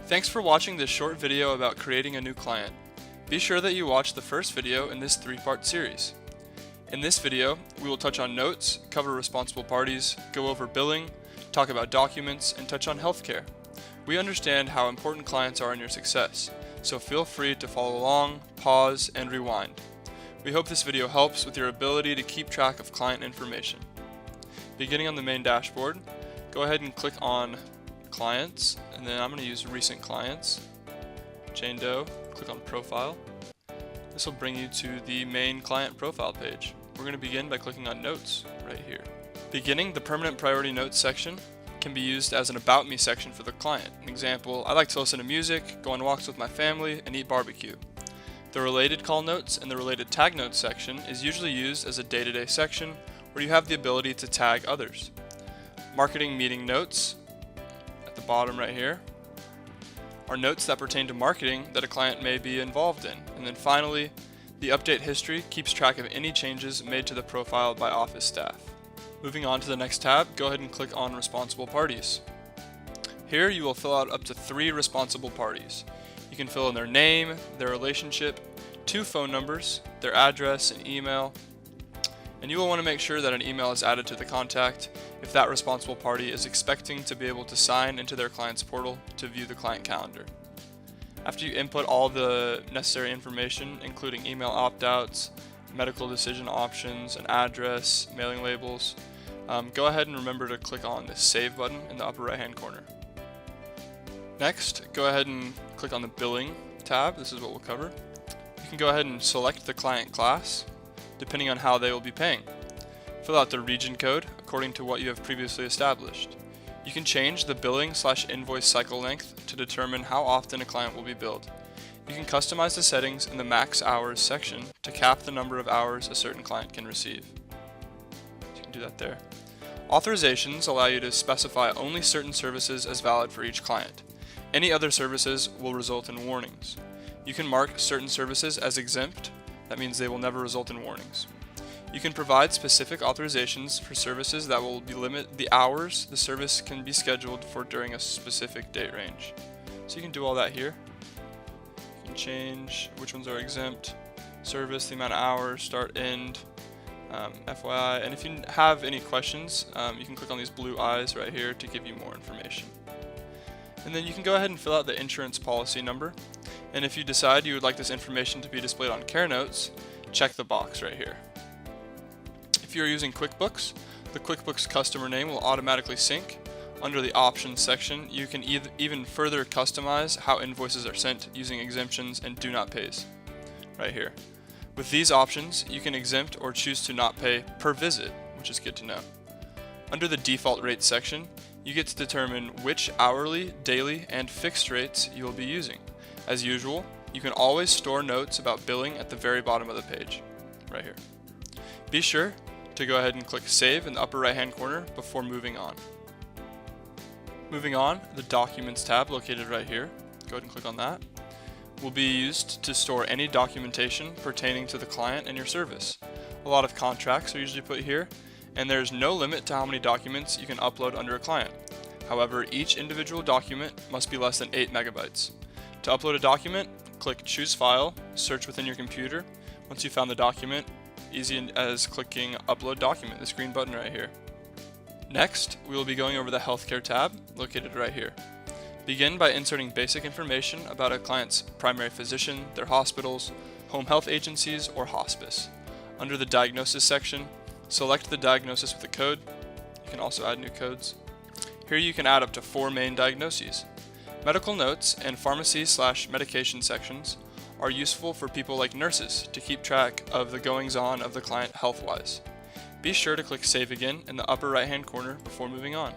Thanks for watching this short video about creating a new client. Be sure that you watch the first video in this three-part series. In this video, we will touch on notes, cover responsible parties, go over billing, talk about documents, and touch on healthcare. We understand how important clients are in your success, so feel free to follow along, pause, and rewind. We hope this video helps with your ability to keep track of client information. Beginning on the main dashboard, go ahead and click on Clients, and then I'm going to use Recent Clients. Jane Doe, click on Profile. This will bring you to the main client profile page. We're going to begin by clicking on Notes right here. Beginning, the Permanent Priority Notes section can be used as an About Me section for the client. An example, I like to listen to music, go on walks with my family, and eat barbecue. The Related Call Notes and the Related Tag Notes section is usually used as a day-to-day section where you have the ability to tag others. Marketing Meeting Notes, at the bottom right here, are notes that pertain to marketing that a client may be involved in. And then finally, the Update History keeps track of any changes made to the profile by office staff. Moving on to the next tab, go ahead and click on Responsible Parties. Here you will fill out up to 3 responsible parties. You can fill in their name, their relationship, 2 phone numbers, their address, and email. And you will want to make sure that an email is added to the contact if that responsible party is expecting to be able to sign into their client's portal to view the client calendar. After you input all the necessary information, including email opt-outs, medical decision options, an address, mailing labels, go ahead and remember to click on the Save button in the upper right-hand corner. Next, go ahead and click on the Billing tab. This is what we'll cover. You can go ahead and select the client class, depending on how they will be paying. Fill out the region code according to what you have previously established. You can change the billing/invoice cycle length to determine how often a client will be billed. You can customize the settings in the Max Hours section to cap the number of hours a certain client can receive. You can do that there. Authorizations allow you to specify only certain services as valid for each client. Any other services will result in warnings. You can mark certain services as exempt. That means they will never result in warnings. You can provide specific authorizations for services that will limit the hours the service can be scheduled for during a specific date range. So you can do all that here. You can change which ones are exempt, service, the amount of hours, start, end, FYI. And if you have any questions, you can click on these blue eyes right here to give you more information. And then you can go ahead and fill out the insurance policy number. And if you decide you would like this information to be displayed on Care Notes, check the box right here. If you're using QuickBooks, the QuickBooks customer name will automatically sync. Under the Options section, you can even further customize how invoices are sent using exemptions and do not pays right here. With these options, you can exempt or choose to not pay per visit, which is good to know. Under the Default Rates section, you get to determine which hourly, daily, and fixed rates you will be using. As usual, you can always store notes about billing at the very bottom of the page, right here. Be sure to go ahead and click Save in the upper right-hand corner before moving on. Moving on, the Documents tab located right here, go ahead and click on that, will be used to store any documentation pertaining to the client and your service. A lot of contracts are usually put here, and there's no limit to how many documents you can upload under a client. However, each individual document must be less than 8 megabytes. To upload a document, click Choose File, search within your computer. Once you've found the document, easy as clicking Upload Document, this green button right here. Next, we will be going over the Healthcare tab, located right here. Begin by inserting basic information about a client's primary physician, their hospitals, home health agencies, or hospice. Under the Diagnosis section, select the diagnosis with a code. You can also add new codes. Here you can add up to 4 main diagnoses. Medical notes and pharmacy/medication sections are useful for people like nurses to keep track of the goings-on of the client health-wise. Be sure to click Save again in the upper right-hand corner before moving on.